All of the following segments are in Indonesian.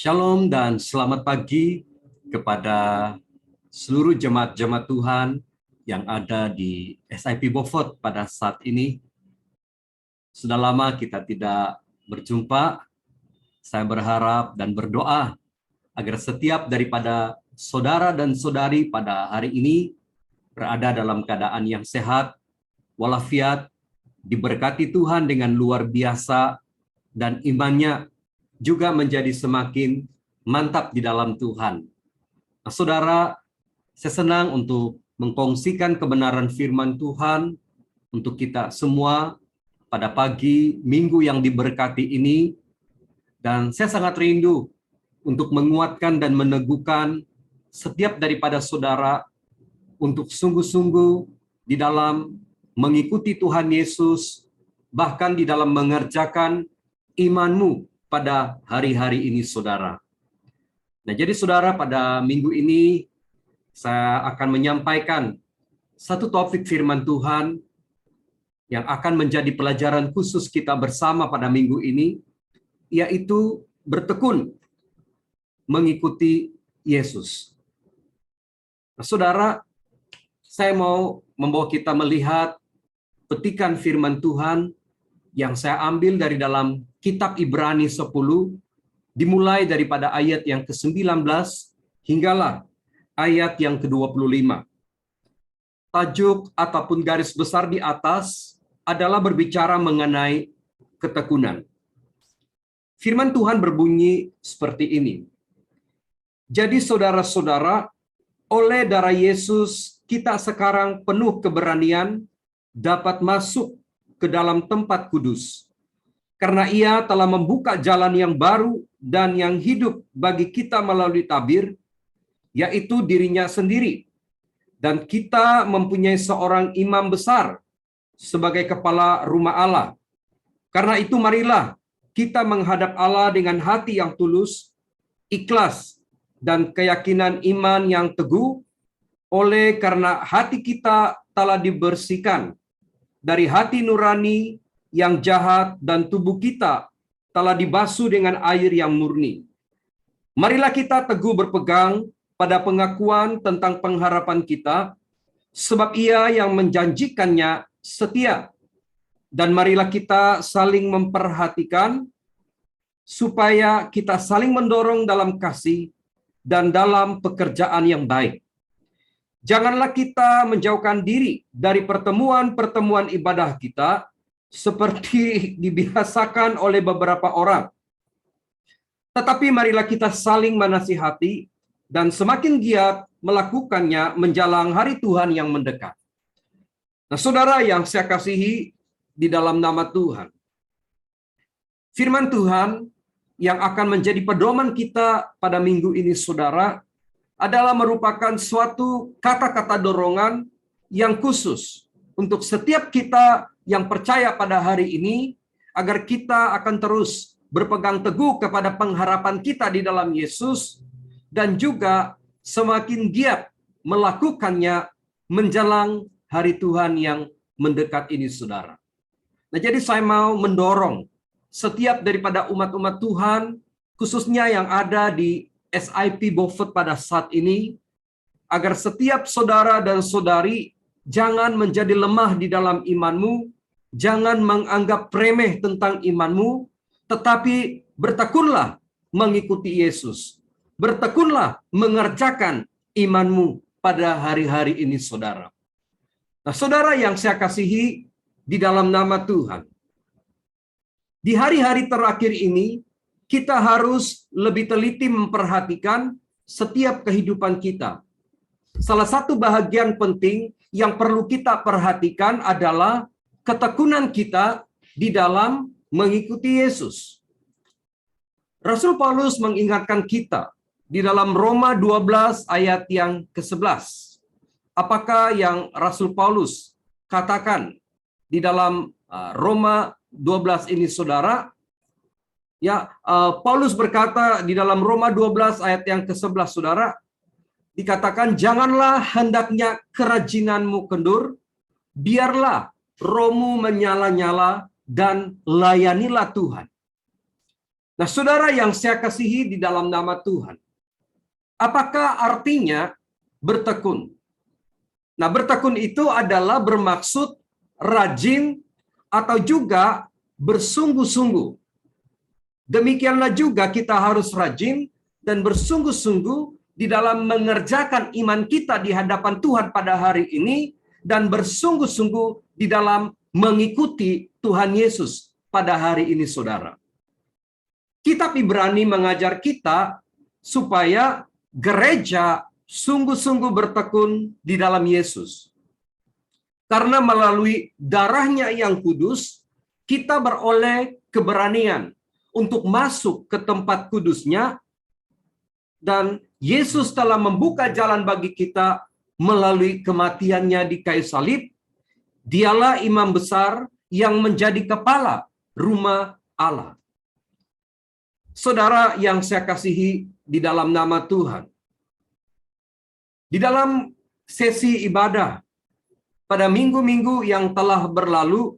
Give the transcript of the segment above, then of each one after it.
Shalom dan selamat pagi kepada seluruh jemaat-jemaat Tuhan yang ada di SIP Beaufort pada saat ini. Sudah lama kita tidak berjumpa. Saya berharap dan berdoa agar setiap daripada saudara dan saudari pada hari ini berada dalam keadaan yang sehat, walafiat, diberkati Tuhan dengan luar biasa, dan imannya juga menjadi semakin mantap di dalam Tuhan. Nah, saudara, saya senang untuk mengkongsikan kebenaran firman Tuhan untuk kita semua pada pagi Minggu yang diberkati ini. Dan saya sangat rindu untuk menguatkan dan meneguhkan setiap daripada saudara untuk sungguh-sungguh di dalam mengikuti Tuhan Yesus, bahkan di dalam mengerjakan imanmu pada hari-hari ini, saudara. Nah, jadi saudara, pada minggu ini saya akan menyampaikan satu topik firman Tuhan yang akan menjadi pelajaran khusus kita bersama pada minggu ini, yaitu bertekun mengikuti Yesus. Nah, saudara, saya mau membawa kita melihat petikan firman Tuhan yang saya ambil dari dalam kitab Ibrani 10, dimulai daripada ayat yang ke-19 hinggalah ayat yang ke-25. Tajuk ataupun garis besar di atas adalah berbicara mengenai ketekunan. Firman Tuhan berbunyi seperti ini. Jadi saudara-saudara, oleh darah Yesus kita sekarang penuh keberanian dapat masuk ke dalam tempat kudus. Karena ia telah membuka jalan yang baru dan yang hidup bagi kita melalui tabir, yaitu dirinya sendiri. Dan kita mempunyai seorang imam besar sebagai kepala rumah Allah. Karena itu marilah kita menghadap Allah dengan hati yang tulus, ikhlas, dan keyakinan iman yang teguh, oleh karena hati kita telah dibersihkan dari hati nurani yang jahat dan tubuh kita telah dibasuh dengan air yang murni. Marilah kita teguh berpegang pada pengakuan tentang pengharapan kita, sebab ia yang menjanjikannya setia. Dan marilah kita saling memperhatikan, supaya kita saling mendorong dalam kasih dan dalam pekerjaan yang baik. Janganlah kita menjauhkan diri dari pertemuan-pertemuan ibadah kita, seperti dibiasakan oleh beberapa orang. Tetapi marilah kita saling menasihati dan semakin giat melakukannya menjelang hari Tuhan yang mendekat. Nah, saudara yang saya kasihi di dalam nama Tuhan, firman Tuhan yang akan menjadi pedoman kita pada minggu ini, saudara, adalah merupakan suatu kata-kata dorongan yang khusus untuk setiap kita yang percaya pada hari ini, agar kita akan terus berpegang teguh kepada pengharapan kita di dalam Yesus, dan juga semakin giat melakukannya menjelang hari Tuhan yang mendekat ini, saudara. Nah, jadi saya mau mendorong setiap daripada umat-umat Tuhan, khususnya yang ada di SIP Beaufort pada saat ini, agar setiap saudara dan saudari jangan menjadi lemah di dalam imanmu, jangan menganggap remeh tentang imanmu, tetapi bertekunlah mengikuti Yesus. Bertekunlah mengerjakan imanmu pada hari-hari ini, saudara. Nah, saudara yang saya kasihi di dalam nama Tuhan, di hari-hari terakhir ini, kita harus lebih teliti memperhatikan setiap kehidupan kita. Salah satu bahagian penting yang perlu kita perhatikan adalah ketekunan kita di dalam mengikuti Yesus. Rasul Paulus mengingatkan kita di dalam Roma 12 ayat yang ke-11. Apakah yang Rasul Paulus katakan di dalam Roma 12 ini, saudara? Ya, Paulus berkata di dalam Roma 12 ayat yang ke-11, saudara, dikatakan, janganlah hendaknya kerajinanmu kendur, biarlah rohmu menyala-nyala dan layanilah Tuhan. Nah, saudara yang saya kasihi di dalam nama Tuhan, apakah artinya bertekun? Nah, bertekun itu adalah bermaksud rajin atau juga bersungguh-sungguh. Demikianlah juga kita harus rajin dan bersungguh-sungguh di dalam mengerjakan iman kita di hadapan Tuhan pada hari ini dan bersungguh-sungguh di dalam mengikuti Tuhan Yesus pada hari ini, saudara. Kitab Ibrani mengajar kita supaya gereja sungguh-sungguh bertekun di dalam Yesus. Karena melalui darahnya yang kudus, kita beroleh keberanian untuk masuk ke tempat kudusnya, dan Yesus telah membuka jalan bagi kita melalui kematiannya di kayu salib. Dialah imam besar yang menjadi kepala rumah Allah. Saudara yang saya kasihi di dalam nama Tuhan, di dalam sesi ibadah pada minggu-minggu yang telah berlalu,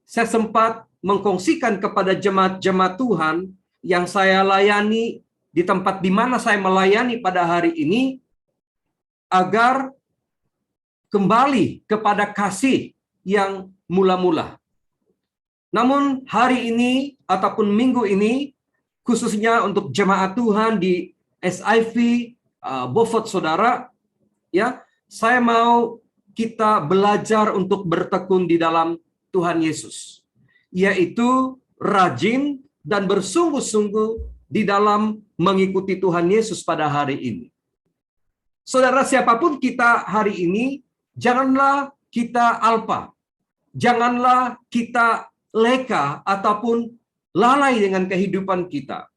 saya sempat mengkongsikan kepada jemaat-jemaat Tuhan yang saya layani di tempat di mana saya melayani pada hari ini, agar kembali kepada kasih yang mula-mula. Namun hari ini ataupun minggu ini, khususnya untuk jemaat Tuhan di SIV Beaufort, saudara, ya, saya mau kita belajar untuk bertekun di dalam Tuhan Yesus, yaitu rajin dan bersungguh-sungguh di dalam mengikuti Tuhan Yesus pada hari ini. Saudara, siapapun kita hari ini, janganlah kita alpa, janganlah kita leka ataupun lalai dengan kehidupan kita.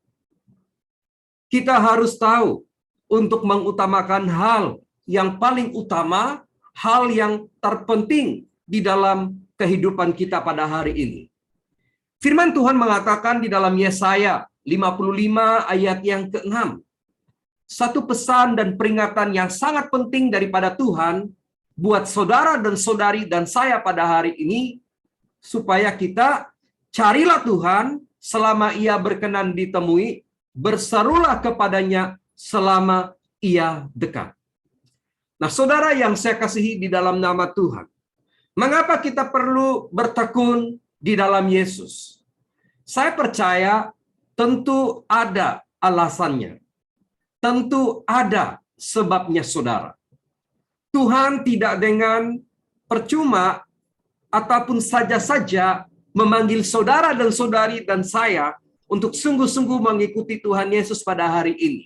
Kita harus tahu untuk mengutamakan hal yang paling utama, hal yang terpenting di dalam kehidupan kita pada hari ini. Firman Tuhan mengatakan di dalam Yesaya 55 ayat yang ke-6, satu pesan dan peringatan yang sangat penting daripada Tuhan buat saudara dan saudari dan saya pada hari ini, supaya kita carilah Tuhan selama Ia berkenan ditemui, berserulah kepadanya selama Ia dekat. Nah, saudara yang saya kasihi di dalam nama Tuhan, mengapa kita perlu bertekun di dalam Yesus? Saya percaya tentu ada alasannya. Tentu ada sebabnya, saudara. Tuhan tidak dengan percuma ataupun saja-saja memanggil saudara dan saudari dan saya untuk sungguh-sungguh mengikuti Tuhan Yesus pada hari ini.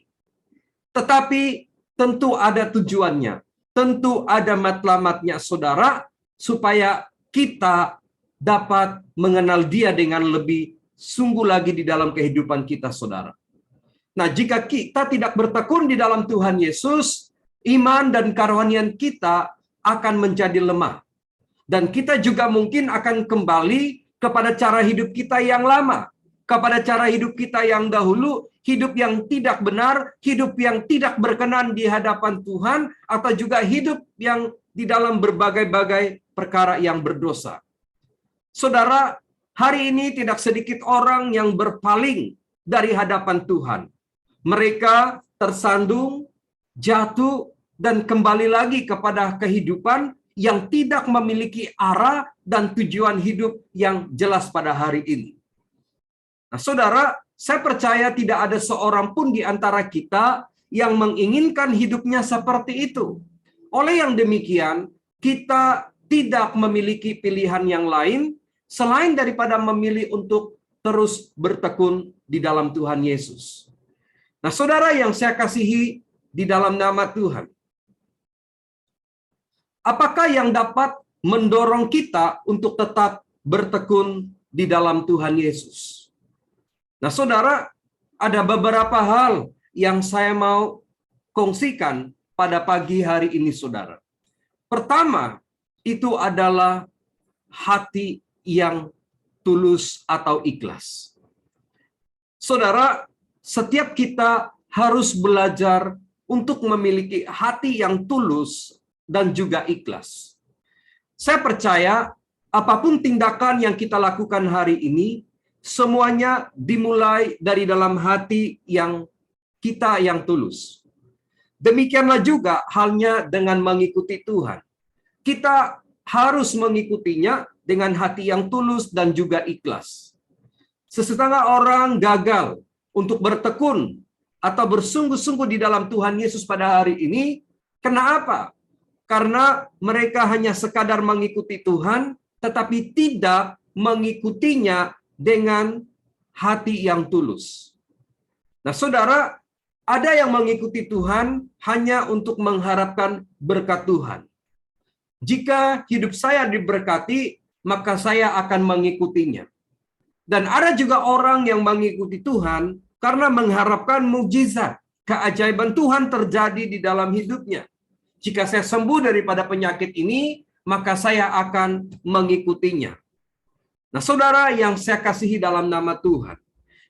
Tetapi tentu ada tujuannya. Tentu ada matlamatnya, saudara, supaya kita dapat mengenal Dia dengan lebih sungguh lagi di dalam kehidupan kita, saudara. Nah, jika kita tidak bertekun di dalam Tuhan Yesus, iman dan karuanian kita akan menjadi lemah. Dan kita juga mungkin akan kembali kepada cara hidup kita yang lama, kepada cara hidup kita yang dahulu, hidup yang tidak benar, hidup yang tidak berkenan di hadapan Tuhan, atau juga hidup yang di dalam berbagai-bagai perkara yang berdosa. Saudara, hari ini tidak sedikit orang yang berpaling dari hadapan Tuhan. Mereka tersandung, jatuh, dan kembali lagi kepada kehidupan yang tidak memiliki arah dan tujuan hidup yang jelas pada hari ini. Nah, saudara, saya percaya tidak ada seorang pun di antara kita yang menginginkan hidupnya seperti itu. Oleh yang demikian, kita tidak memiliki pilihan yang lain selain daripada memilih untuk terus bertekun di dalam Tuhan Yesus. Nah, saudara yang saya kasihi di dalam nama Tuhan, apakah yang dapat mendorong kita untuk tetap bertekun di dalam Tuhan Yesus? Nah, saudara, ada beberapa hal yang saya mau kongsikan pada pagi hari ini, saudara. Pertama, itu adalah hati yang tulus atau ikhlas. Saudara, setiap kita harus belajar untuk memiliki hati yang tulus dan juga ikhlas. Saya percaya apapun tindakan yang kita lakukan hari ini, semuanya dimulai dari dalam hati yang kita yang tulus. Demikianlah juga halnya dengan mengikuti Tuhan. Kita harus mengikutinya dengan hati yang tulus dan juga ikhlas. Sesetengah orang gagal untuk bertekun atau bersungguh-sungguh di dalam Tuhan Yesus pada hari ini. Kenapa? Karena mereka hanya sekadar mengikuti Tuhan, tetapi tidak mengikutinya dengan hati yang tulus. Nah, saudara, ada yang mengikuti Tuhan hanya untuk mengharapkan berkat Tuhan. Jika hidup saya diberkati, maka saya akan mengikutinya. Dan ada juga orang yang mengikuti Tuhan karena mengharapkan mukjizat, keajaiban Tuhan terjadi di dalam hidupnya. Jika saya sembuh daripada penyakit ini, maka saya akan mengikutinya. Nah, saudara yang saya kasihi dalam nama Tuhan,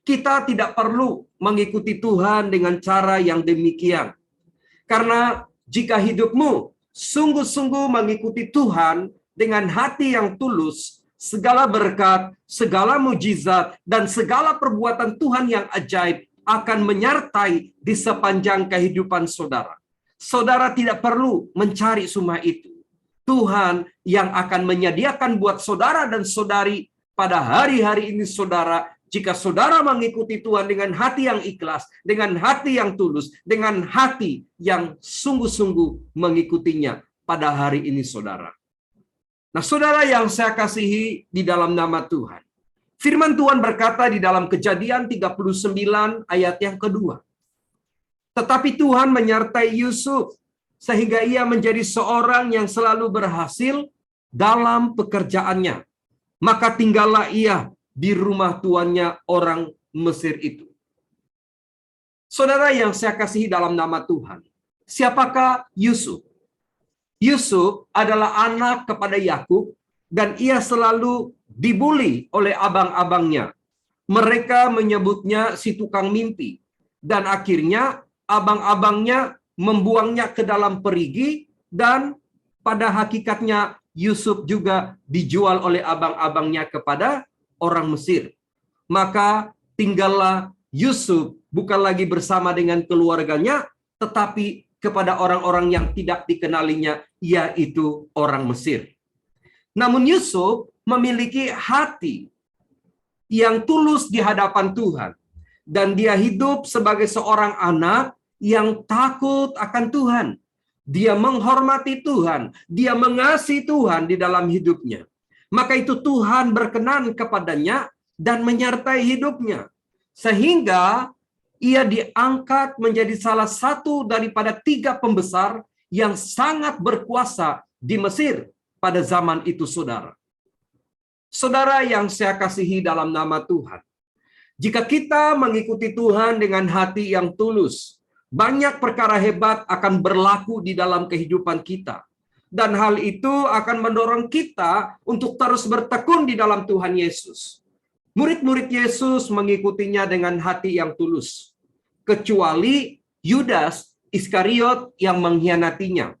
kita tidak perlu mengikuti Tuhan dengan cara yang demikian. Karena jika hidupmu sungguh-sungguh mengikuti Tuhan dengan hati yang tulus, segala berkat, segala mujizat, dan segala perbuatan Tuhan yang ajaib akan menyertai di sepanjang kehidupan saudara. Saudara tidak perlu mencari semua itu. Tuhan yang akan menyediakan buat saudara dan saudari pada hari-hari ini saudara, jika saudara mengikuti Tuhan dengan hati yang ikhlas, dengan hati yang tulus, dengan hati yang sungguh-sungguh mengikutinya pada hari ini saudara. Nah, saudara yang saya kasihi di dalam nama Tuhan. Firman Tuhan berkata di dalam Kejadian 39 ayat yang kedua. Tetapi Tuhan menyertai Yusuf sehingga ia menjadi seorang yang selalu berhasil dalam pekerjaannya. Maka tinggallah ia di rumah tuannya orang Mesir itu. Saudara yang saya kasihi dalam nama Tuhan. Siapakah Yusuf? Yusuf adalah anak kepada Yakub dan ia selalu dibuli oleh abang-abangnya. Mereka menyebutnya si tukang mimpi. Dan akhirnya abang-abangnya membuangnya ke dalam perigi dan pada hakikatnya Yusuf juga dijual oleh abang-abangnya kepada orang Mesir. Maka tinggallah Yusuf bukan lagi bersama dengan keluarganya, tetapi kepada orang-orang yang tidak dikenalinya, yaitu orang Mesir. Namun Yusuf memiliki hati yang tulus di hadapan Tuhan. Dan dia hidup sebagai seorang anak yang takut akan Tuhan. Dia menghormati Tuhan. Dia mengasihi Tuhan di dalam hidupnya. Maka itu Tuhan berkenan kepadanya dan menyertai hidupnya. Sehingga ia diangkat menjadi salah satu daripada 3 pembesar yang sangat berkuasa di Mesir pada zaman itu, saudara. Saudara yang saya kasihi dalam nama Tuhan. Jika kita mengikuti Tuhan dengan hati yang tulus, banyak perkara hebat akan berlaku di dalam kehidupan kita. Dan hal itu akan mendorong kita untuk terus bertekun di dalam Tuhan Yesus. Murid-murid Yesus mengikutinya dengan hati yang tulus. Kecuali Yudas Iskariot yang mengkhianatinya.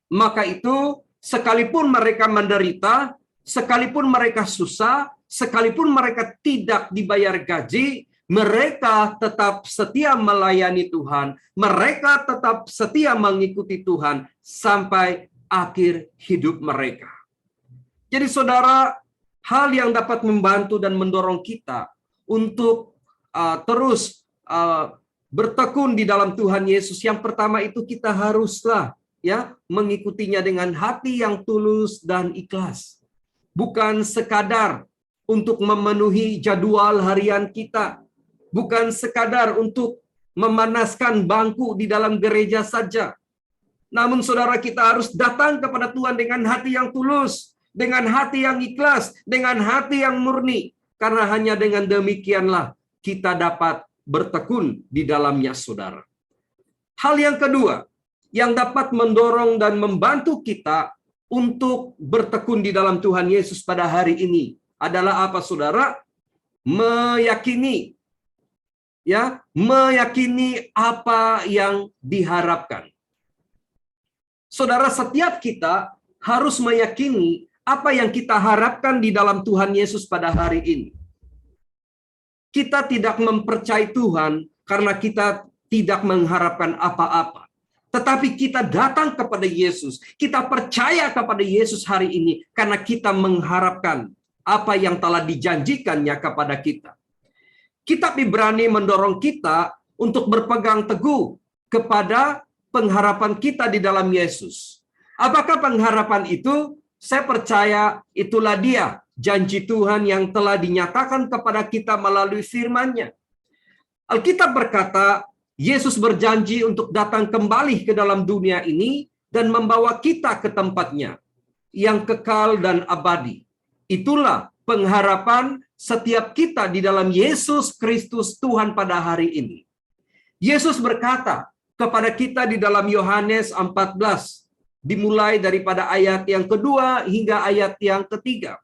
Maka itu, sekalipun mereka menderita, sekalipun mereka susah, sekalipun mereka tidak dibayar gaji, mereka tetap setia melayani Tuhan. Mereka tetap setia mengikuti Tuhan sampai akhir hidup mereka. Jadi saudara, hal yang dapat membantu dan mendorong kita untuk terus bertekun di dalam Tuhan Yesus. Yang pertama itu kita haruslah mengikutinya dengan hati yang tulus dan ikhlas. Bukan sekadar untuk memenuhi jadwal harian kita. Bukan sekadar untuk memanaskan bangku di dalam gereja saja. Namun saudara, kita harus datang kepada Tuhan dengan hati yang tulus, dengan hati yang ikhlas, dengan hati yang murni. Karena hanya dengan demikianlah kita dapat bertekun di dalamnya, saudara. Hal yang kedua, yang dapat mendorong dan membantu kita untuk bertekun di dalam Tuhan Yesus pada hari ini adalah apa, saudara? Meyakini apa yang diharapkan. Saudara, setiap kita harus meyakini apa yang kita harapkan di dalam Tuhan Yesus pada hari ini. Kita tidak mempercayai Tuhan karena kita tidak mengharapkan apa-apa. Tetapi kita datang kepada Yesus. Kita percaya kepada Yesus hari ini karena kita mengharapkan apa yang telah dijanjikannya kepada kita. Kitab Ibrani mendorong kita untuk berpegang teguh kepada pengharapan kita di dalam Yesus. Apakah pengharapan itu? Saya percaya itulah dia, janji Tuhan yang telah dinyatakan kepada kita melalui firman-Nya. Alkitab berkata, Yesus berjanji untuk datang kembali ke dalam dunia ini dan membawa kita ke tempatnya yang kekal dan abadi. Itulah pengharapan setiap kita di dalam Yesus Kristus Tuhan pada hari ini. Yesus berkata kepada kita di dalam Yohanes 14, dimulai daripada ayat yang kedua hingga ayat yang ketiga.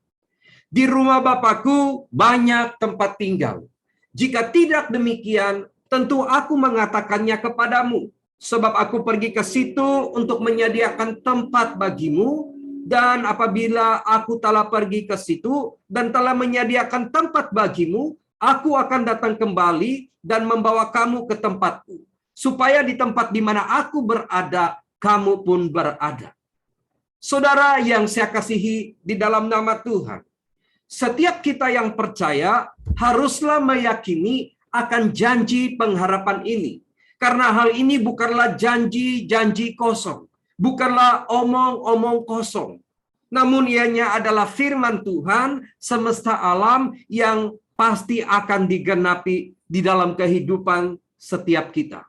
Di rumah Bapakku banyak tempat tinggal. Jika tidak demikian, tentu aku mengatakannya kepadamu. Sebab aku pergi ke situ untuk menyediakan tempat bagimu. Dan apabila aku telah pergi ke situ dan telah menyediakan tempat bagimu, aku akan datang kembali dan membawa kamu ke tempatku. Supaya di tempat di mana aku berada, kamu pun berada. Saudara yang saya kasihi di dalam nama Tuhan, setiap kita yang percaya haruslah meyakini akan janji pengharapan ini. Karena hal ini bukanlah janji-janji kosong. Bukanlah omong-omong kosong. Namun ianya adalah firman Tuhan semesta alam yang pasti akan digenapi di dalam kehidupan setiap kita.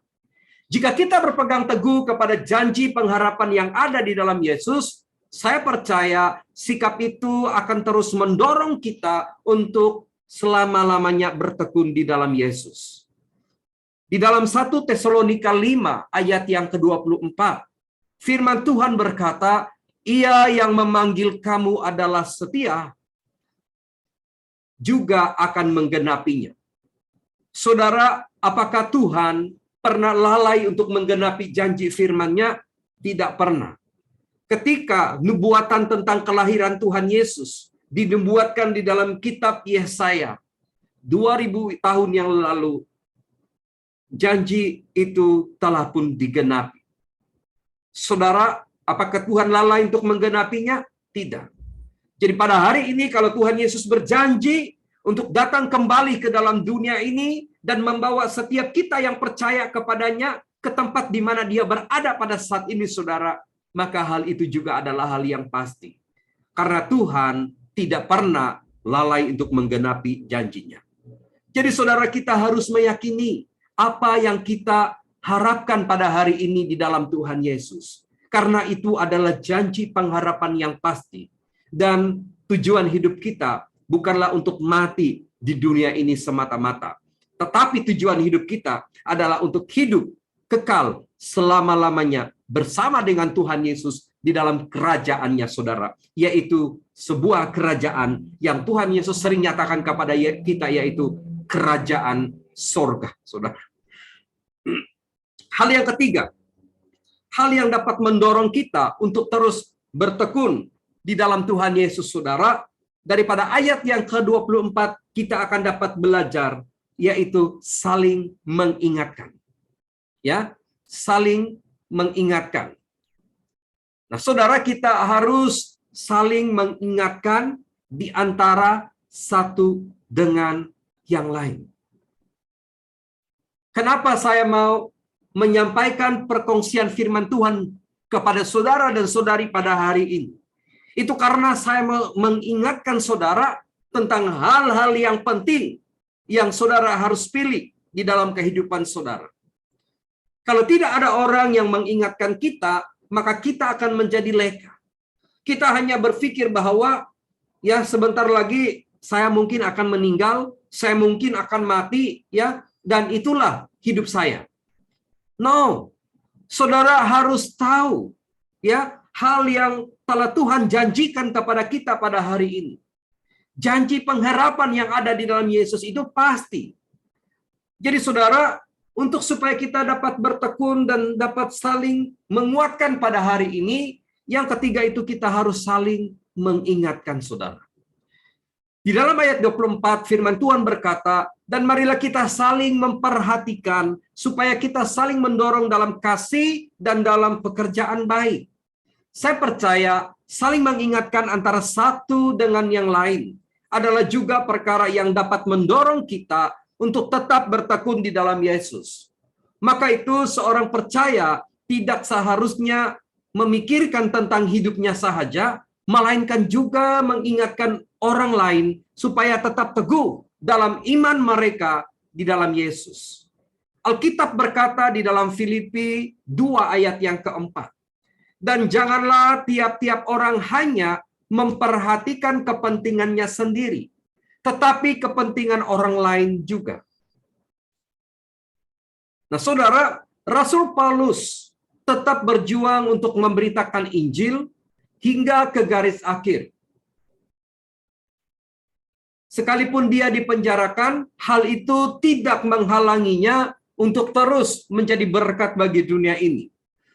Jika kita berpegang teguh kepada janji pengharapan yang ada di dalam Yesus, saya percaya sikap itu akan terus mendorong kita untuk selama-lamanya bertekun di dalam Yesus. Di dalam 1 Tesalonika 5 ayat yang ke-24, firman Tuhan berkata, Ia yang memanggil kamu adalah setia, juga akan menggenapinya. Saudara, apakah Tuhan pernah lalai untuk menggenapi janji firman-Nya? Tidak pernah. Ketika nubuatan tentang kelahiran Tuhan Yesus dinubuatkan di dalam kitab Yesaya 2000 tahun yang lalu, janji itu telah pun digenapi. Saudara, apakah Tuhan lalai untuk menggenapinya? Tidak. Jadi pada hari ini kalau Tuhan Yesus berjanji untuk datang kembali ke dalam dunia ini dan membawa setiap kita yang percaya kepadanya ke tempat di mana dia berada pada saat ini, saudara, maka hal itu juga adalah hal yang pasti. Karena Tuhan tidak pernah lalai untuk menggenapi janjinya. Jadi saudara, kita harus meyakini apa yang kita harapkan pada hari ini di dalam Tuhan Yesus. Karena itu adalah janji pengharapan yang pasti. Dan tujuan hidup kita bukanlah untuk mati di dunia ini semata-mata. Tetapi tujuan hidup kita adalah untuk hidup kekal selama-lamanya bersama dengan Tuhan Yesus di dalam kerajaannya, saudara. Yaitu sebuah kerajaan yang Tuhan Yesus sering nyatakan kepada kita, yaitu kerajaan sorga, saudara. Hal yang ketiga, hal yang dapat mendorong kita untuk terus bertekun di dalam Tuhan Yesus, saudara, daripada ayat yang ke-24 kita akan dapat belajar, yaitu saling mengingatkan. Ya, saling mengingatkan. Nah, saudara, kita harus saling mengingatkan di antara satu dengan yang lain. Kenapa saya mau menyampaikan perkongsian firman Tuhan kepada saudara dan saudari pada hari ini? Itu karena saya mengingatkan saudara tentang hal-hal yang penting yang saudara harus pilih di dalam kehidupan saudara. Kalau tidak ada orang yang mengingatkan kita, maka kita akan menjadi leka. Kita hanya berpikir bahwa ya sebentar lagi saya mungkin akan meninggal, saya mungkin akan mati, ya, dan itulah hidup saya. No, saudara harus tahu, ya, hal yang telah Tuhan janjikan kepada kita pada hari ini. Janji pengharapan yang ada di dalam Yesus itu pasti. Jadi saudara, untuk supaya kita dapat bertekun dan dapat saling menguatkan pada hari ini, yang ketiga itu kita harus saling mengingatkan, saudara. Di dalam ayat 24 firman Tuhan berkata, dan marilah kita saling memperhatikan supaya kita saling mendorong dalam kasih dan dalam pekerjaan baik. Saya percaya saling mengingatkan antara satu dengan yang lain adalah juga perkara yang dapat mendorong kita untuk tetap bertekun di dalam Yesus. Maka itu seorang percaya tidak seharusnya memikirkan tentang hidupnya sahaja, melainkan juga mengingatkan orang lain supaya tetap teguh dalam iman mereka di dalam Yesus. Alkitab berkata di dalam Filipi 2 ayat yang keempat, dan janganlah tiap-tiap orang hanya memperhatikan kepentingannya sendiri, tetapi kepentingan orang lain juga. Nah, saudara, Rasul Paulus tetap berjuang untuk memberitakan Injil hingga ke garis akhir. Sekalipun dia dipenjarakan, hal itu tidak menghalanginya untuk terus menjadi berkat bagi dunia ini.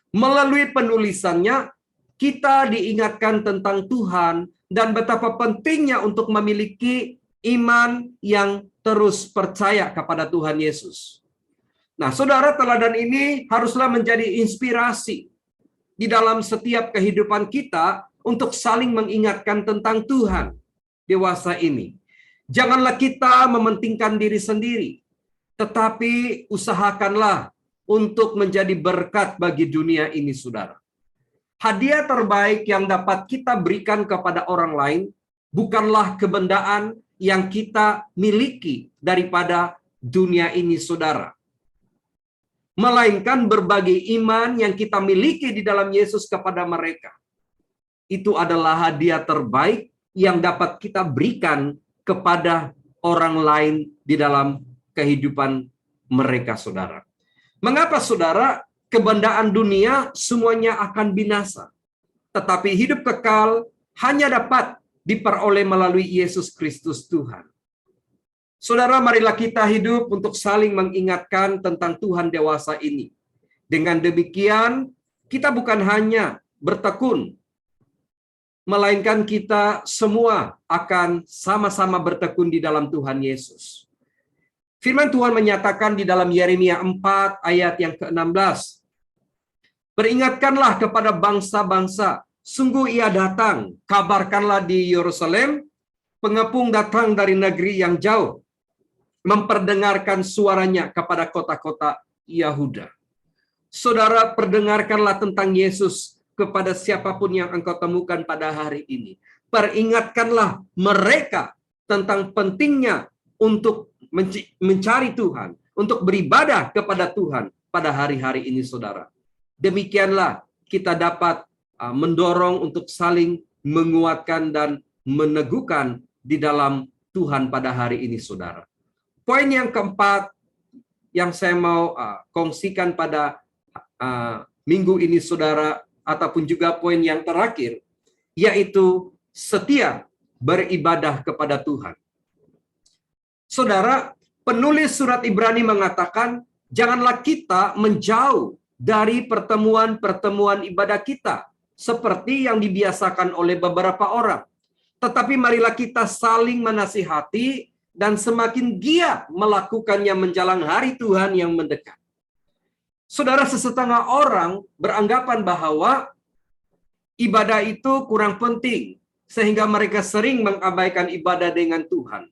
Melalui penulisannya, kita diingatkan tentang Tuhan dan betapa pentingnya untuk memiliki iman yang terus percaya kepada Tuhan Yesus. Nah, saudara, teladan ini haruslah menjadi inspirasi di dalam setiap kehidupan kita untuk saling mengingatkan tentang Tuhan dewasa ini. Janganlah kita mementingkan diri sendiri, tetapi usahakanlah untuk menjadi berkat bagi dunia ini, saudara. Hadiah terbaik yang dapat kita berikan kepada orang lain bukanlah kebendaan yang kita miliki daripada dunia ini, saudara, melainkan berbagai iman yang kita miliki di dalam Yesus kepada mereka. Itu adalah hadiah terbaik yang dapat kita berikan kepada orang lain di dalam kehidupan mereka, saudara. Mengapa, saudara? Kebendaan dunia semuanya akan binasa, tetapi hidup kekal hanya dapat diperoleh melalui Yesus Kristus Tuhan. Saudara, marilah kita hidup untuk saling mengingatkan tentang Tuhan dewasa ini. Dengan demikian, kita bukan hanya bertekun, melainkan kita semua akan sama-sama bertekun di dalam Tuhan Yesus. Firman Tuhan menyatakan di dalam Yeremia 4 ayat yang ke-16, peringatkanlah kepada bangsa-bangsa, sungguh ia datang, kabarkanlah di Yerusalem, pengepung datang dari negeri yang jauh, memperdengarkan suaranya kepada kota-kota Yahuda. Saudara, perdengarkanlah tentang Yesus kepada siapapun yang engkau temukan pada hari ini. Peringatkanlah mereka tentang pentingnya untuk mencari Tuhan, untuk beribadah kepada Tuhan pada hari-hari ini, saudara. Demikianlah kita dapat mendorong untuk saling menguatkan dan meneguhkan di dalam Tuhan pada hari ini, saudara. Poin yang keempat yang saya mau kongsikan pada minggu ini, saudara, ataupun juga poin yang terakhir, yaitu setia beribadah kepada Tuhan. Saudara, penulis surat Ibrani mengatakan, janganlah kita menjauh dari pertemuan-pertemuan ibadah kita, seperti yang dibiasakan oleh beberapa orang. Tetapi marilah kita saling menasihati dan semakin giat melakukannya menjelang hari Tuhan yang mendekat. Saudara, sesetengah orang beranggapan bahwa ibadah itu kurang penting, sehingga mereka sering mengabaikan ibadah dengan Tuhan.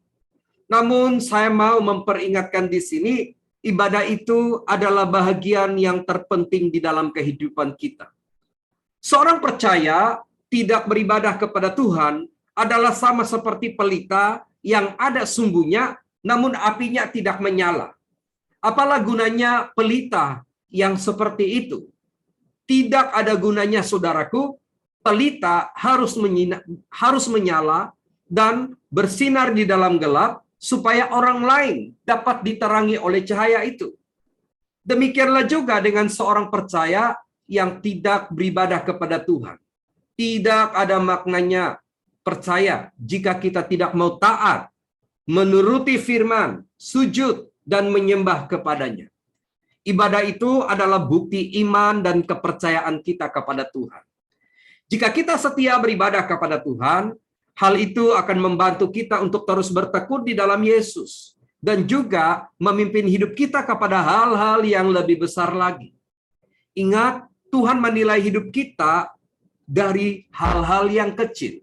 Namun saya mau memperingatkan di sini, ibadah itu adalah bahagian yang terpenting di dalam kehidupan kita. Seorang percaya tidak beribadah kepada Tuhan adalah sama seperti pelita yang ada sumbunya, namun apinya tidak menyala. Apalah gunanya pelita yang seperti itu? Tidak ada gunanya, saudaraku. Pelita harus menyala dan bersinar di dalam gelap supaya orang lain dapat diterangi oleh cahaya itu. Demikianlah juga dengan seorang percaya yang tidak beribadah kepada Tuhan. Tidak ada maknanya percaya jika kita tidak mau taat, menuruti firman, sujud, dan menyembah kepadanya. Ibadah itu adalah bukti iman dan kepercayaan kita kepada Tuhan. Jika kita setia beribadah kepada Tuhan, Hal itu akan membantu kita untuk terus bertekun di dalam Yesus dan juga memimpin hidup kita kepada hal-hal yang lebih besar lagi. Ingat, Tuhan menilai hidup kita dari hal-hal yang kecil.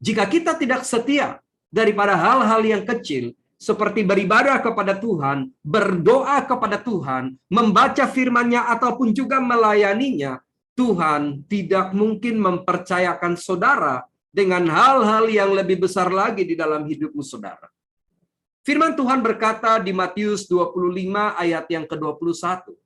Jika kita tidak setia daripada hal-hal yang kecil, seperti beribadah kepada Tuhan, berdoa kepada Tuhan, membaca firman-Nya ataupun juga melayaninya, Tuhan tidak mungkin mempercayakan saudara dengan hal-hal yang lebih besar lagi di dalam hidupmu, saudara. Firman Tuhan berkata di Matius 25 ayat yang ke-21.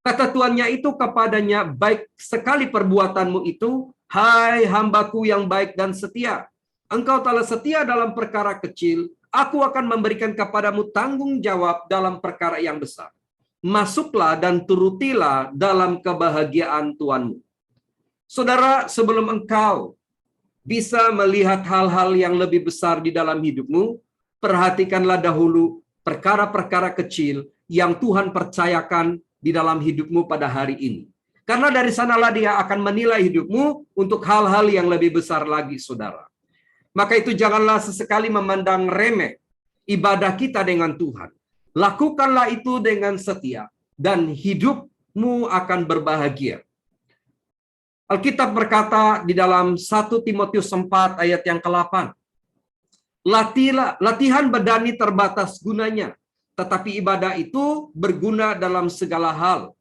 Kata tuannya itu kepadanya, baik sekali perbuatanmu itu, hai hambaku yang baik dan setia. Engkau telah setia dalam perkara kecil, aku akan memberikan kepadamu tanggung jawab dalam perkara yang besar. Masuklah dan turutilah dalam kebahagiaan Tuhanmu. Saudara, sebelum engkau bisa melihat hal-hal yang lebih besar di dalam hidupmu, perhatikanlah dahulu perkara-perkara kecil yang Tuhan percayakan di dalam hidupmu pada hari ini. Karena dari sanalah Dia akan menilai hidupmu untuk hal-hal yang lebih besar lagi, saudara. Maka itu janganlah sesekali memandang remeh ibadah kita dengan Tuhan. Lakukanlah itu dengan setia dan hidupmu akan berbahagia. Alkitab berkata di dalam 1 Timotius 4 ayat yang ke-8. Latihan badani terbatas gunanya, tetapi ibadah itu berguna dalam segala hal,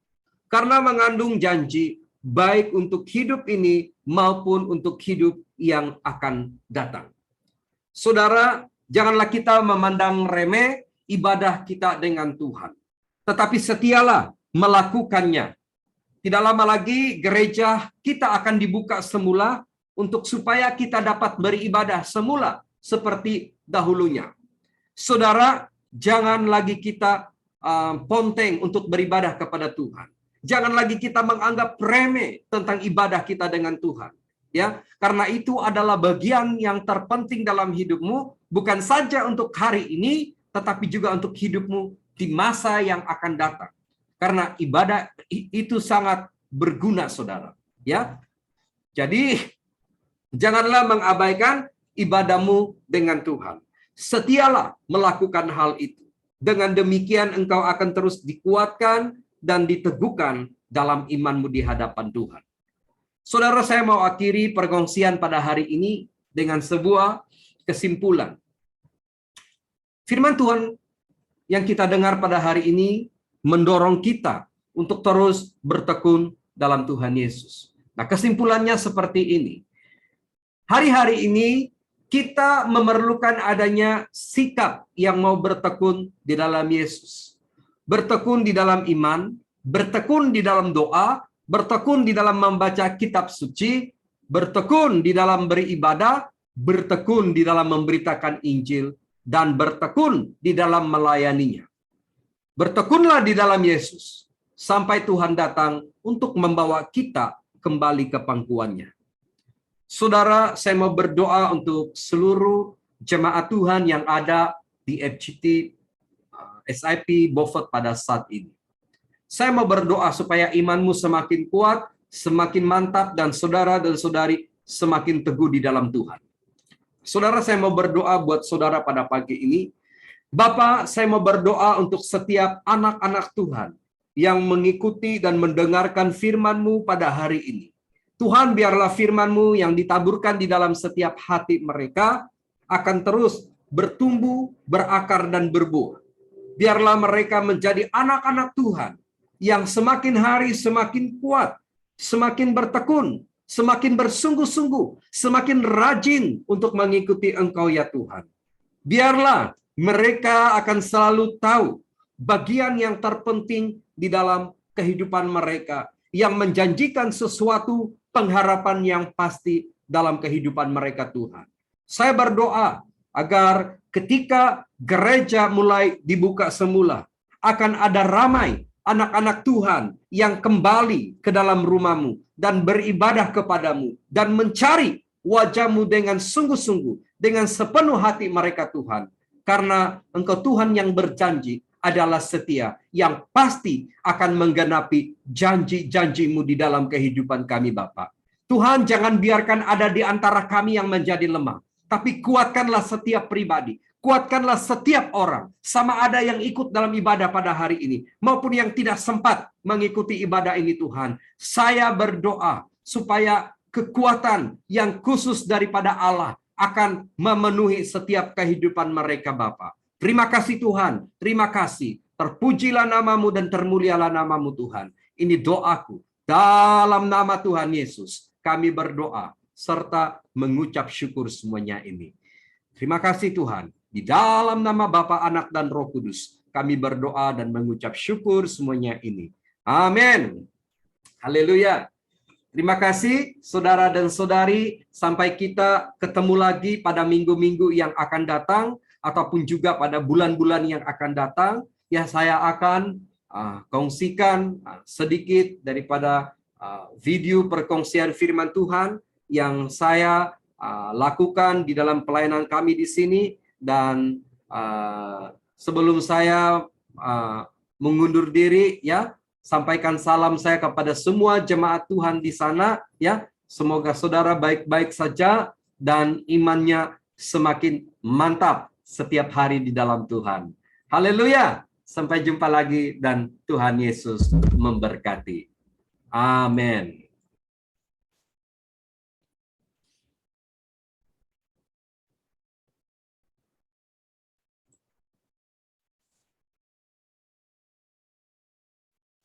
karena mengandung janji baik untuk hidup ini maupun untuk hidup yang akan datang. Saudara, janganlah kita memandang remeh ibadah kita dengan Tuhan, tetapi setialah melakukannya. Tidak lama lagi gereja kita akan dibuka semula untuk supaya kita dapat beribadah semula seperti dahulunya. Saudara, jangan lagi kita ponteng untuk beribadah kepada Tuhan. Jangan lagi kita menganggap remeh tentang ibadah kita dengan Tuhan. Ya, karena itu adalah bagian yang terpenting dalam hidupmu, bukan saja untuk hari ini, tetapi juga untuk hidupmu di masa yang akan datang. Karena ibadah itu sangat berguna, saudara. Ya, jadi janganlah mengabaikan ibadahmu dengan Tuhan. Setialah melakukan hal itu. Dengan demikian engkau akan terus dikuatkan dan diteguhkan dalam imanmu di hadapan Tuhan. Saudara, saya mau akhiri pergongsian pada hari ini dengan sebuah kesimpulan. Firman Tuhan yang kita dengar pada hari ini mendorong kita untuk terus bertekun dalam Tuhan Yesus. Nah, kesimpulannya seperti ini. Hari-hari ini kita memerlukan adanya sikap yang mau bertekun di dalam Yesus. Bertekun di dalam iman, bertekun di dalam doa, bertekun di dalam membaca kitab suci, bertekun di dalam beribadah, bertekun di dalam memberitakan Injil, dan bertekun di dalam melayaninya. Bertekunlah di dalam Yesus sampai Tuhan datang untuk membawa kita kembali ke pangkuannya. Saudara, saya mau berdoa untuk seluruh jemaat Tuhan yang ada di FGT SIP Beaufort pada saat ini. Saya mau berdoa supaya imanmu semakin kuat, semakin mantap, dan saudara dan saudari semakin teguh di dalam Tuhan. Saudara, saya mau berdoa buat saudara pada pagi ini. Bapa, saya mau berdoa untuk setiap anak-anak Tuhan yang mengikuti dan mendengarkan firman-Mu pada hari ini. Tuhan, biarlah firman-Mu yang ditaburkan di dalam setiap hati mereka akan terus bertumbuh, berakar, dan berbuah. Biarlah mereka menjadi anak-anak Tuhan yang semakin hari semakin kuat, semakin bertekun, semakin bersungguh-sungguh, semakin rajin untuk mengikuti Engkau ya Tuhan. Biarlah mereka akan selalu tahu bagian yang terpenting di dalam kehidupan mereka, yang menjanjikan sesuatu pengharapan yang pasti dalam kehidupan mereka Tuhan. Saya berdoa agar ketika gereja mulai dibuka semula, akan ada ramai anak-anak Tuhan yang kembali ke dalam rumah-Mu dan beribadah kepadamu dan mencari wajah-Mu dengan sungguh-sungguh, dengan sepenuh hati mereka Tuhan. Karena Engkau Tuhan yang berjanji adalah setia, yang pasti akan menggenapi janji-janji-Mu di dalam kehidupan kami Bapa. Tuhan, jangan biarkan ada di antara kami yang menjadi lemah, tapi kuatkanlah setiap pribadi. Kuatkanlah setiap orang, sama ada yang ikut dalam ibadah pada hari ini, maupun yang tidak sempat mengikuti ibadah ini Tuhan. Saya berdoa supaya kekuatan yang khusus daripada Allah akan memenuhi setiap kehidupan mereka Bapa. Terima kasih Tuhan, terima kasih. Terpujilah namamu dan termulialah namamu Tuhan. Ini doaku. Dalam nama Tuhan Yesus, kami berdoa serta mengucap syukur semuanya ini. Terima kasih Tuhan. Di dalam nama Bapa, Anak, dan Roh Kudus, kami berdoa dan mengucap syukur semuanya ini. Amin. Haleluya. Terima kasih saudara dan saudari. Sampai kita ketemu lagi pada minggu-minggu yang akan datang, ataupun juga pada bulan-bulan yang akan datang. Ya, saya akan kongsikan sedikit daripada video perkongsian firman Tuhan yang saya lakukan di dalam pelayanan kami di sini. Dan sebelum saya mengundur diri, ya, sampaikan salam saya kepada semua jemaat Tuhan di sana, ya. Semoga saudara baik-baik saja dan imannya semakin mantap setiap hari di dalam Tuhan. Haleluya. Sampai jumpa lagi dan Tuhan Yesus memberkati. Amin.